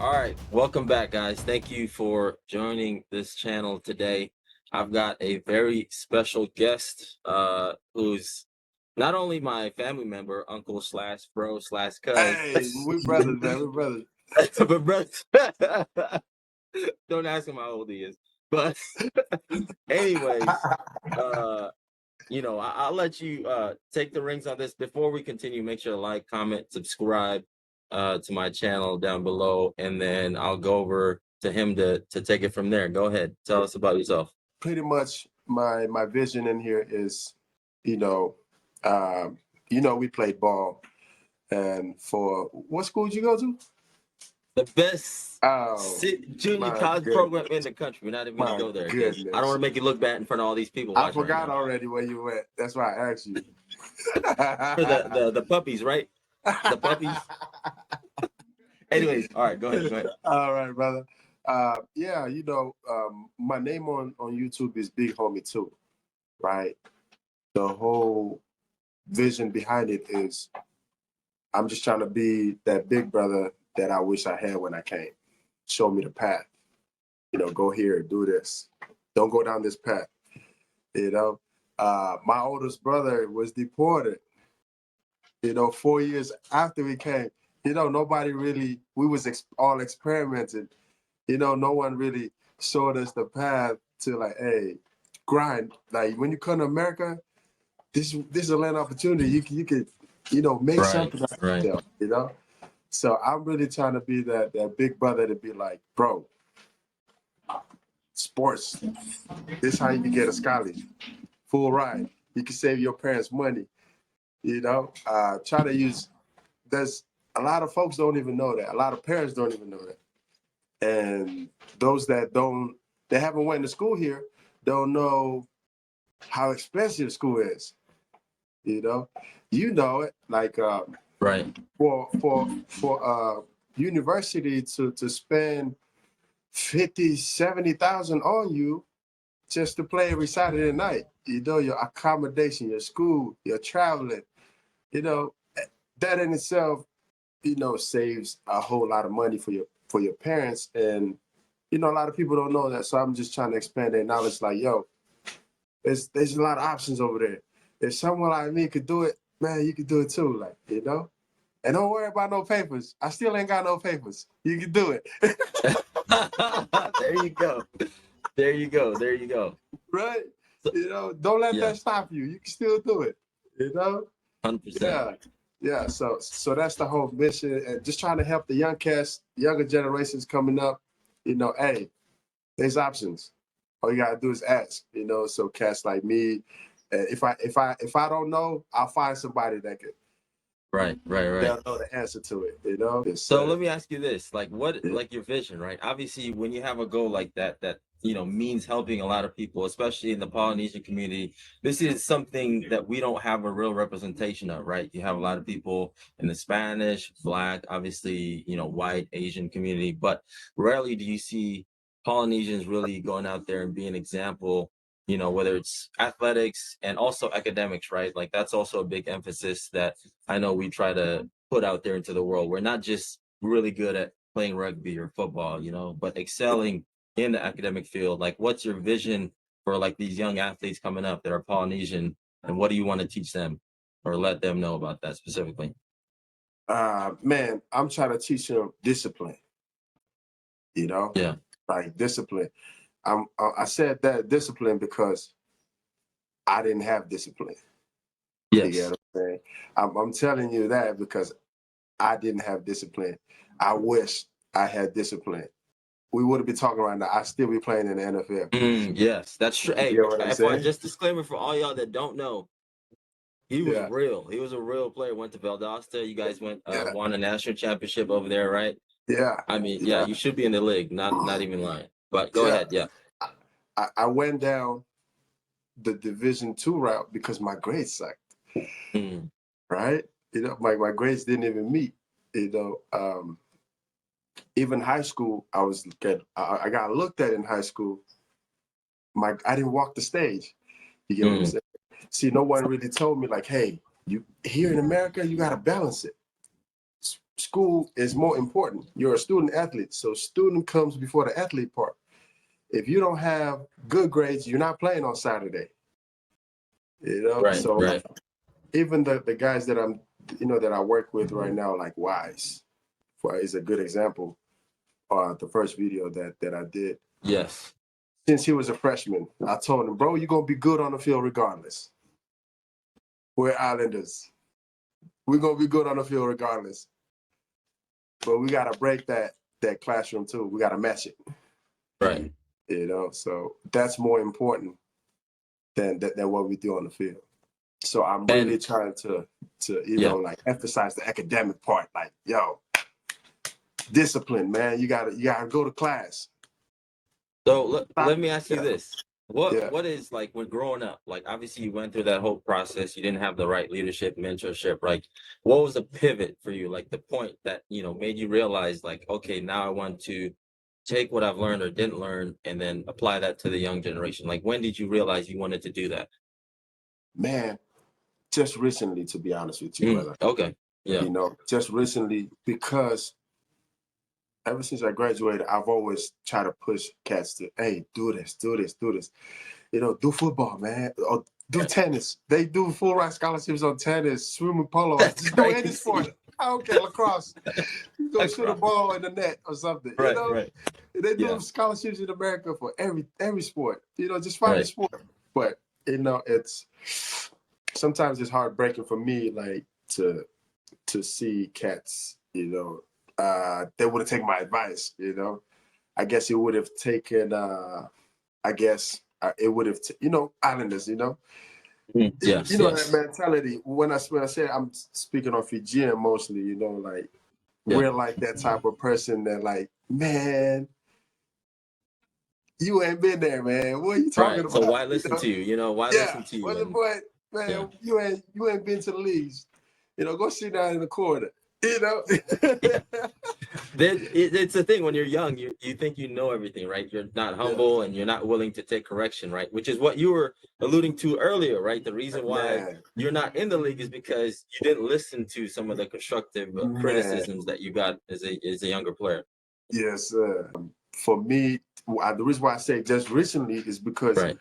All right, welcome back, guys. Thank you for joining this channel today. I've got a very special guest who's not only my family member, uncle slash bro slash cuz, Hey, we brothers, man. We brothers. but brother, don't ask him how old he is. But anyways, I'll let you take the reins on this. Before we continue, make sure to like, comment, subscribe to my channel down below, and then I'll go over to him to take it from there. Go ahead, tell us about yourself. Pretty much my vision in here is, you know, we played ball, and for what school did you go to? The best Oh, junior my college goodness. program in the country. We're not even gonna My go there because I goodness. don't want to make you look bad in front of all these people I watching right forgot now. already where you went. That's why I asked you. The puppies, right? The puppies. Anyways, all right, go ahead. All right, brother. My name on YouTube is Big Homie too, right? The whole vision behind it is I'm just trying to be that big brother that I wish I had when I came. Show me the path. Go here, do this. Don't go down this path. My oldest brother was deported. 4 years after we came. Nobody really. We was all experimenting. No one really showed us the path to like, hey, grind. Like when you come to America, this is a land opportunity. You could make something out of yourself. So I'm really trying to be that big brother to be like, bro, sports. This is how you can get a scholarship, full ride. You can save your parents money. Try to use. There's a lot of folks don't even know that. A lot of parents don't even know that. And those that don't, they haven't went to school here, don't know how expensive school is. You know it. Like Right. For university to spend 50,000-70,000 on you just to play every Saturday night. Your accommodation, your school, your traveling. That in itself, saves a whole lot of money for your parents. And a lot of people don't know that. So I'm just trying to expand their knowledge. Like, yo, there's a lot of options over there. If someone like me could do it, man, you could do it too. Like, And don't worry about no papers. I still ain't got no papers. You can do it. There you go. There you go. Right? Don't let that stop you. You can still do it. 100%. Yeah. So that's the whole mission, and just trying to help the younger generations coming up. Hey, there's options. All you gotta do is ask. So cats like me, if I don't know, I'll find somebody that could. Right. They'll know the answer to it. So let me ask you this: like, like your vision, right? Obviously, when you have a goal like that means helping a lot of people, especially in the Polynesian community. This is something that we don't have a real representation of, right? You have a lot of people in the Spanish, Black, obviously, white, Asian community, but rarely do you see Polynesians really going out there and being an example. Whether it's athletics and also academics, right? Like that's also a big emphasis that I know we try to put out there into the world. We're not just really good at playing rugby or football, but excelling in the academic field. Like, what's your vision for like these young athletes coming up that are Polynesian, and what do you want to teach them or let them know about that specifically? Man, I'm trying to teach them discipline. Yeah. Like discipline. I said that discipline because I didn't have discipline. Yes. You get what I'm saying? I'm telling you that because I didn't have discipline. I wish I had discipline. We wouldn't be talking right now. I'd still be playing in the NFL. Yes, that's true. Hey, you know what I'm saying? just disclaimer for all y'all that don't know, he was real. He was a real player. Went to Valdosta. You guys won a national championship over there, right? Yeah. I mean, you should be in the league. Not even lying. But go ahead. Yeah. I went down the Division II route because my grades sucked. Right? My grades didn't even meet. Even high school, I got looked at in high school. I didn't walk the stage. You get what I'm saying? See, no one really told me like, hey, you here in America, you gotta balance it. school is more important. You're a student athlete, so student comes before the athlete part. If you don't have good grades, you're not playing on Saturday. Right, So right. even the guys that that I work with right now, like Wise, is a good example. The first video that I did. Yes. Since he was a freshman, I told him, bro, you're gonna be good on the field regardless. We're Islanders. We're gonna be good on the field regardless. But we gotta break that classroom too. We gotta match it. Right. So that's more important than what we do on the field. So I'm really trying to like emphasize the academic part. Like, yo, discipline, man. You gotta go to class. So let me ask you this. Yeah. What is like when growing up, like obviously you went through that whole process, you didn't have the right leadership, mentorship, like what was the pivot for you? Like the point that, made you realize like, okay, now I want to take what I've learned or didn't learn and then apply that to the young generation. Like when did you realize you wanted to do that? Man, just recently, to be honest with you, brother. Okay. Yeah. Just recently, because ever since I graduated, I've always tried to push cats to, hey, do this, do this, do this. Do football, man, or do tennis. They do full ride scholarships on tennis, swimming, polo. Just do any sport. I don't care, lacrosse. Go shoot a ball in the net or something. Right. They do scholarships in America for every sport. Just find a sport. But it's sometimes it's heartbreaking for me, like to see cats. They wouldn't take my advice. I guess it would have taken. It would have, Islanders, Yes, that mentality. When I say I'm speaking on Fijian mostly, like we're like that type of person that like, man, you ain't been there, man. What are you talking about? So why listen to you? Why listen to you? What's the point, man? You ain't been to the leagues. Go sit down in the corner. It's the thing when you're young, you think you know everything, right? You're not humble and you're not willing to take correction, right? Which is what you were alluding to earlier, right? The reason why you're not in the league is because you didn't listen to some of the constructive criticisms that you got as a younger player. Yes, sir. For me, the reason why I say just recently is because, I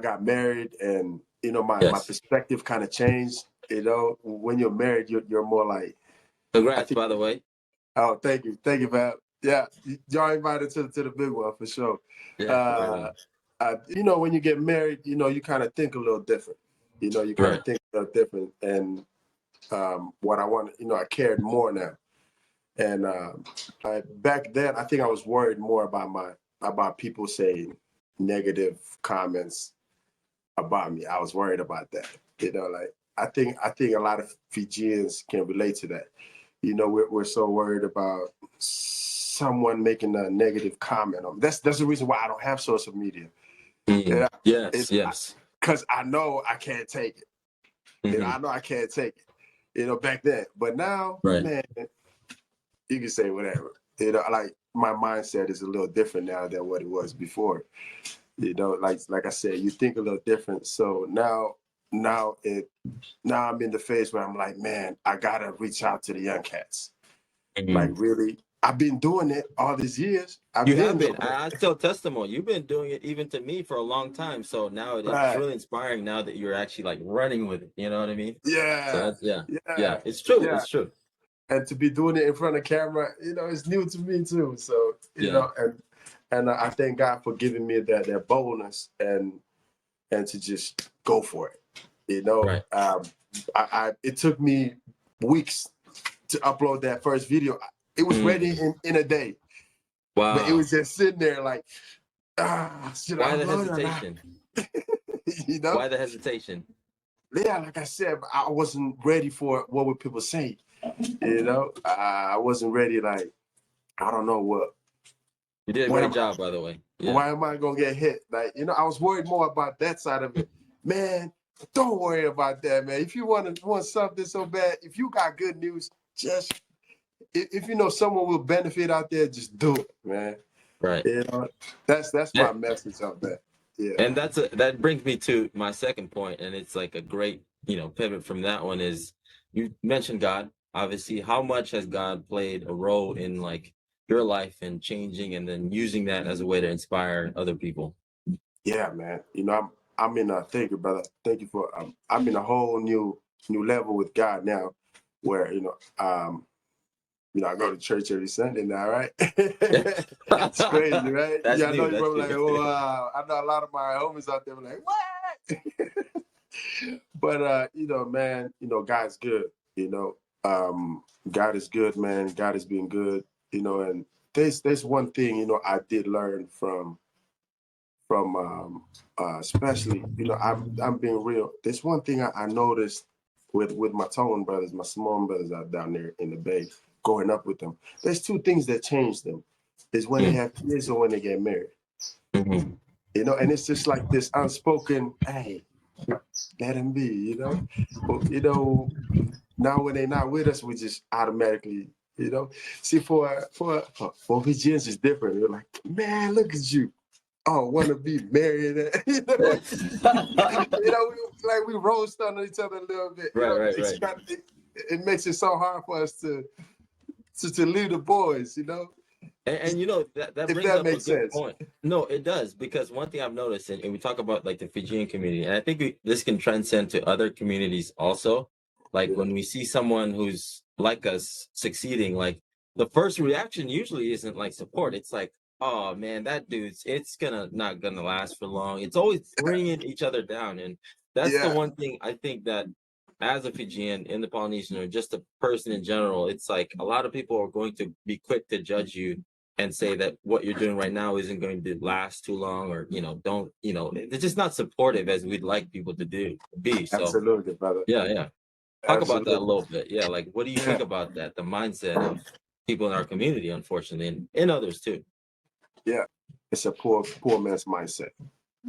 got married and, my perspective kind of changed. When you're married, you're more like. Congrats, by the way. Oh, thank you, man. Yeah, y'all invited to the big one for sure. Yeah. When you get married, you kind of think a little different. You kind of think a little different, and what I want, I cared more now. And back then, I think I was worried more about people saying negative comments about me. I was worried about that. Like I think a lot of Fijians can relate to that. We're so worried about someone making a negative comment on me. That's the reason why I don't have social media. Yes. Because I know I can't take it. I know I can't take it. Back then, but now, man, you can say whatever. Like my mindset is a little different now than what it was before. Like I said, you think a little different. So now I'm in the phase where I'm like, man, I gotta reach out to the young cats. Like really, I've been doing it all these years. You have been. I tell testimony. You've been doing it even to me for a long time. So now it's really inspiring now that you're actually like running with it. You know what I mean? Yeah. So that's, It's true. Yeah. It's true. And to be doing it in front of camera, it's new to me too. So and I thank God for giving me that boldness and to just go for it. It took me weeks to upload that first video. It was ready in a day. Wow. But it was just sitting there like, should I upload the hesitation? Why the hesitation? Yeah, like I said, I wasn't ready for what would people say. I wasn't ready. Like, I don't know what. You did a great job, by the way. Yeah. Why am I gonna get hit? Like, I was worried more about that side of it. Man, don't worry about that, man. If you want something so bad, if you got good news, just if someone will benefit out there, just do it, man. Right. That's my message of that. Yeah. And that brings me to my second point, and it's like a great pivot from that one is you mentioned God. Obviously, how much has God played a role in like your life and changing and then using that as a way to inspire other people? Yeah, man. I'm in a thank you, brother. Thank you for I'm in a whole new level with God now, where I go to church every Sunday now, right? It's crazy, right? That's Yeah, I know new. you're That's probably like, new. oh, wow. I know a lot of my homies out there were like, what? But man, God's good. You know, God is good, man. God has been good. And there's one thing I did learn from especially I'm being real. There's one thing I noticed with my Tongan brothers, my Samoan brothers out down there in the Bay, growing up with them. There's two things that change them: is when they have kids or when they get married. Mm-hmm. And it's just like this unspoken, hey, let him be. But, now when they're not with us, we just automatically. See, for Fijians, it's different. They're like, man, look at you. Oh, want to be married. Like we roast on each other a little bit. Right, right, right. It makes it so hard for us to leave the boys. And that If brings that up a makes good sense. point. No, it does, because one thing I've noticed, and we talk about like the Fijian community, and I think this can transcend to other communities also. Like Yeah, when we see someone who's like us succeeding, like the first reaction usually isn't like support. It's like, oh man, that dude's it's gonna not gonna last for long. It's always bringing each other down, and that's the yeah, one thing I think that as a Fijian in the Polynesian or just a person in general, it's like a lot of people are going to be quick to judge you and say that what you're doing right now isn't going to last too long, or don't, they're just not supportive as we'd like people to be. So absolutely, brother. yeah, talk about that a Absolutely. little bit. Yeah, like what do you think Yeah, about that, the mindset of people in our community, unfortunately, and others too? yeah. It's a poor man's mindset.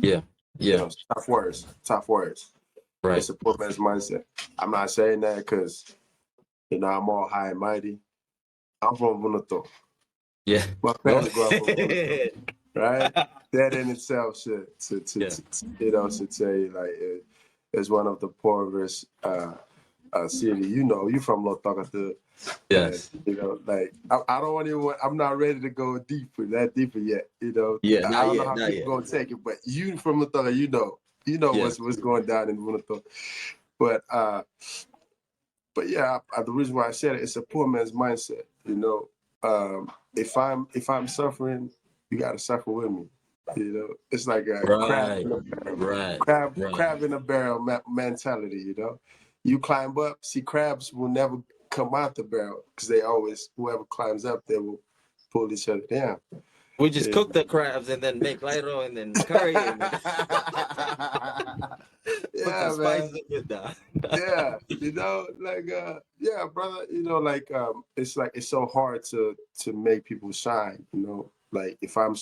Yeah, yeah, Tough words. Tough words. right. It's a poor man's mindset. I'm not saying that because I'm all high and mighty. I'm from Vunuto. Yeah, My go parents grew up in Vunuto, ahead. right? That in itself Yeah, should say like it's one of the poorest city. You from Lotaka, and yes, like I don't even. I'm not ready to go deeper yet. yeah, I not don't know yet, how not people yet. gonna take it, but you from Lotaka, Yeah, what's going down in Vunuto. But yeah, the reason why I said it's a poor man's mindset. If I'm suffering, you got to suffer with me. It's like a crab right, in a barrel, right, right. crab in a barrel mentality. You climb up. See, crabs will never come out the barrel because they always whoever climbs up, they will pull each other down. We just Yeah. cook the crabs and then make lairo and then curry and then put some Yeah, man. spices in it down. Yeah, yeah, brother, it's like it's so hard to make people shine, like if I'm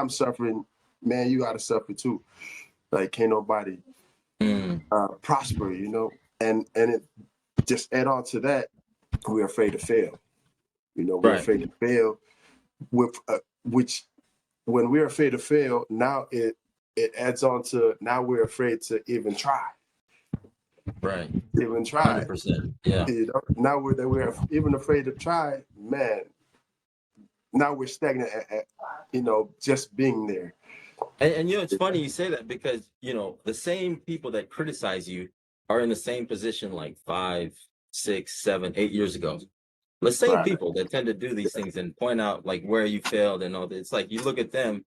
suffering, man, you gotta suffer too. Like can't nobody Mm, prosper, and it just add on to that, we're afraid to fail. We're right, afraid to fail with which when we're afraid to fail, now it adds on to now we're afraid to even try, right. even try. 100%. Yeah. Now we're even afraid to try, man. Now we're stagnant at just being there. And it's funny you say that, because the same people that criticize you are in the same position like 5, 6, 7, 8 years ago. The same Right. people that tend to do these things and point out like where you failed and all that. It's like you look at them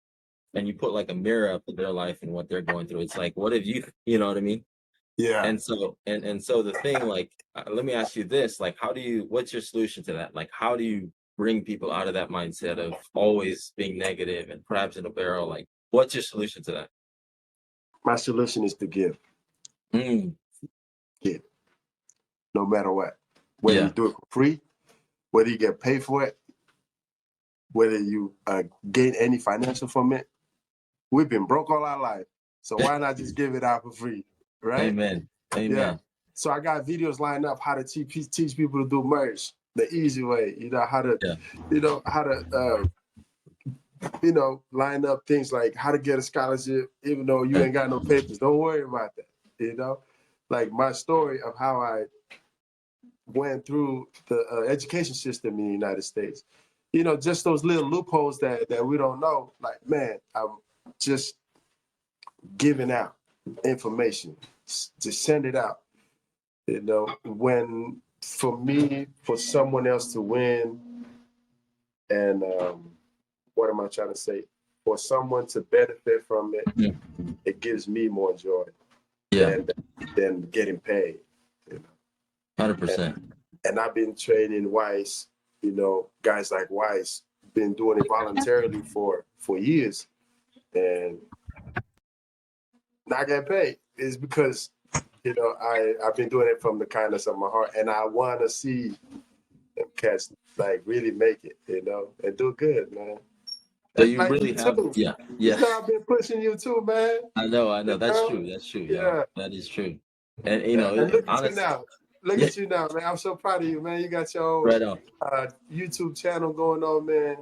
and you put like a mirror up to their life and what they're going through. It's like, what have you know what I mean? Yeah. And so the thing, like, let me ask you this, like, what's your solution to that? Like, how do you bring people out of that mindset of always being negative and crabs in a barrel? Like, what's your solution to that? My solution is to give. Mm, Give. No matter what. Whether you yeah. do it for free, whether you get paid for it, whether you gain any financial from it. We've been broke all our life. So why not just give it out for free? Right? Amen. Yeah. Amen. So I got videos lined up how to teach people to do merch the easy way. How to, Yeah. how to line up things like how to get a scholarship, even though you Yeah. ain't got no papers. Don't worry about that. Like my story of how I went through the education system in the United States. You know, just those little loopholes that we don't know. Like, man, I'm just giving out information, just send it out. You know, when for me, for someone else to win, and what am I trying to say? For someone to benefit from it, Yeah. it gives me more joy Yeah, than getting paid. You know, 100%. and I've been training Weiss. You know, guys like Weiss been doing it voluntarily for years, and not get paid is because, you know, I've been doing it from the kindness of my heart, and I want to see them cats like really make it, you know, and do good, man. So you Like really you have, too. yeah, You yeah. know, I've been pushing you too, man. I know. You That's know? true. That's true, yo. Yeah, That is true. And yeah. And look at you honest, now. Look yeah, at you now, man. I'm so proud of you, man. You got your own right on. YouTube channel going on, man.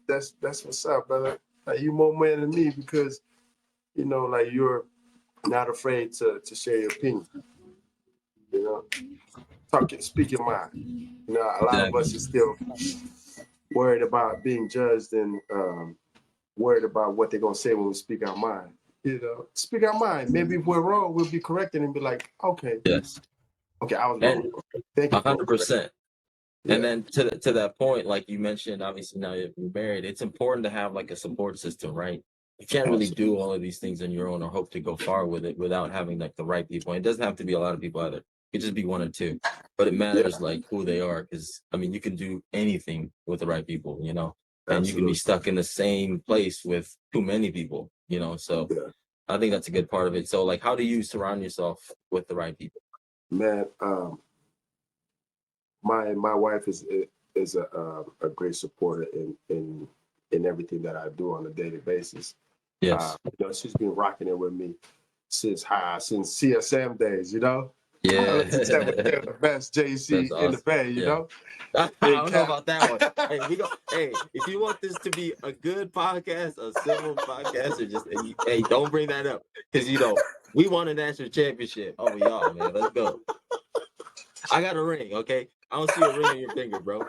That's what's up, brother. Like, you more man than me because, you know, like, you're not afraid to share your opinion. You know, speak your mind. You know, a lot of us Exactly. are still worried about being judged and worried about what they're gonna say when we speak our mind. You know, speak our mind. Maybe if we're wrong, we'll be corrected and be like, okay, Yes. I was And wrong. Thank you for correcting. 100%. And Yeah, then to that point, like you mentioned, obviously now you're married, it's important to have like a support system, right? You can't really absolutely. do all of these things on your own or hope to go far with it without having like the right people. And it doesn't have to be a lot of people either. It could just be one or two. But it Yeah, matters like who they are, because I mean you can do anything with the right people, and you can be absolutely. stuck in the same place with too many people. So Yeah, I think that's a good part of it. So like how do you surround yourself with the right people? man. My wife is a great supporter in everything that I do on a daily basis. Yes. You know, she's been rocking it with me since CSM days. You know, I Yeah. like to tell the best That's JC in the awesome. Bay. You Yeah. know, I big don't know cap. about that one. Hey, if you want this to be a good podcast, a civil podcast, or just hey, don't bring that up because we won a national championship. Oh, y'all, man, let's go. I got a ring, okay? I don't see a ring on your finger, bro.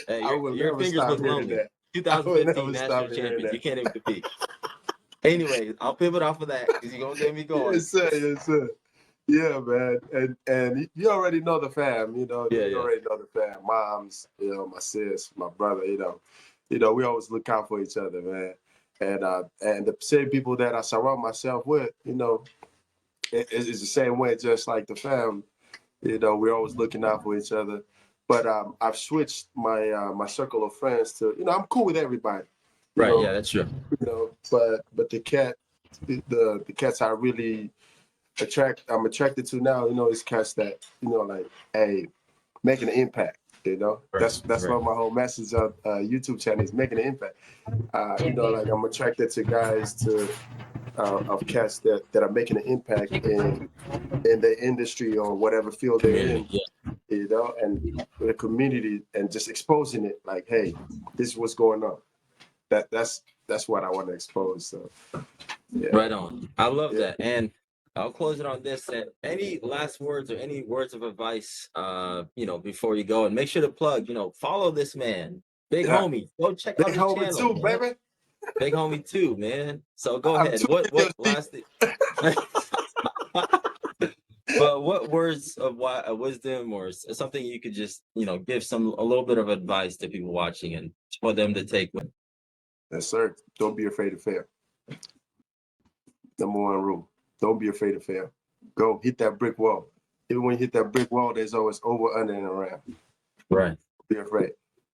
Hey, I will your never fingers stop look hearing lonely. that. I will 2015 never national stop hearing champions. that. You can't even compete. Anyways, I'll pivot off of that because you're gonna get me going. Yes, sir. Yes, sir. Yeah, man. And you already know the fam. You know, Yeah, you yeah, already know the fam. Moms, you know, my sis, my brother. You know, we always look out for each other, man. And the same people that I surround myself with, you know, it's the same way, just like the fam. You know, we're always looking out for each other. But I've switched my circle of friends to, you know, I'm cool with everybody. You right. know, Yeah, that's true. but the cats I really I'm attracted to now, you know, is cats that, you know, like, hey, making an impact. You know, Right, that's right. what my whole message of YouTube channel is, making an impact. You know, like, I'm attracted to guys of cats that are making an impact in the industry or whatever field they're in. Community. Yeah, You know, and the community, and just exposing it, like, hey, this is what's going on. That's what I want to expose. So yeah, right on. I love yeah. that, and I'll close it on this. And any last words or any words of advice, before you go, and make sure to plug, follow this man, Big Yeah. Homie. Go check They out his hold me channel, too, man. baby. Big Homie too, man. So go I'm ahead. 2 videos What deep. last thing? But what words of wisdom or something you could just give a little bit of advice to people watching and for them to take with. Yes, sir. Don't be afraid to fail. Number one rule. Don't be afraid to fail. Go hit that brick wall. Even when you hit that brick wall, there's always over, under, and around. Right. Don't be afraid.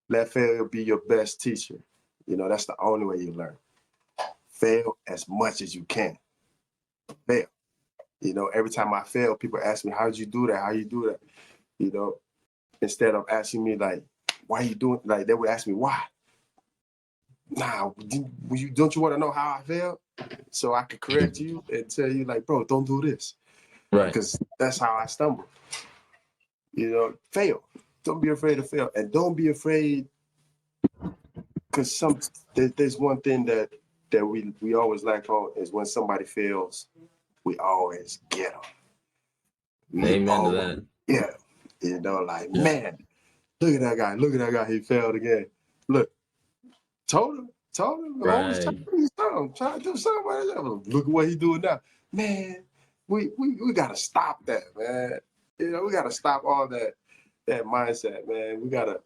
Let failure be your best teacher. You know, that's the only way you learn. Fail as much as you can. Fail. You know, every time I fail, people ask me, how'd you do that? How you do that? You know, instead of asking me, like, why you doing, like, they would ask me, why? Nah, don't you want to know how I failed? So I could correct you and tell you, like, bro, don't do this. Right. Because that's how I stumble. You know, fail. Don't be afraid to fail. And don't be afraid, because there's one thing that we always lack on, is when somebody fails, we always get them. Amen to that. Yeah. You know, like, Yeah. man, look at that guy, he failed again. Look, told him, homie's trying Right. to do something, trying to do something. Look at what he doing now. Man, we gotta stop that, man. You know, we gotta stop all that mindset, man. We gotta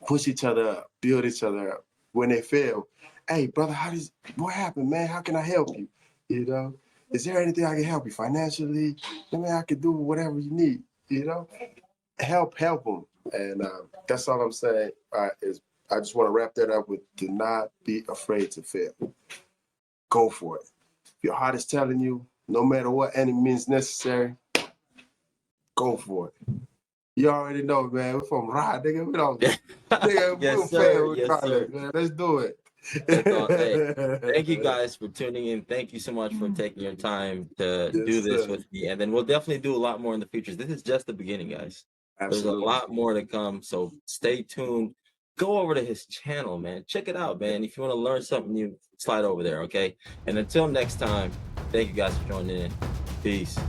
push each other up, build each other up. When they fail, hey brother, what happened, man? How can I help you? You know, is there anything I can help you financially? I mean, I can do whatever you need. You know, help them, and that's all I'm saying. Is I just want to wrap that up with: do not be afraid to fail. Go for it. If your heart is telling you, no matter what any means necessary, go for it. You already know, man. We're from Rod, nigga. We don't, nigga. We'll Yes, sir. fail Yes, sir. regardless, man. Let's do it. That's all. Hey, thank you guys for tuning in. Thank you so much for taking your time to do Yes, this sir. with me. And then we'll definitely do a lot more in the future. This is just the beginning, guys. There's a Absolutely. lot more to come. So stay tuned. Go over to his channel, man. Check it out, man. If you want to learn something new, slide over there, okay? And until next time, thank you guys for joining in. Peace.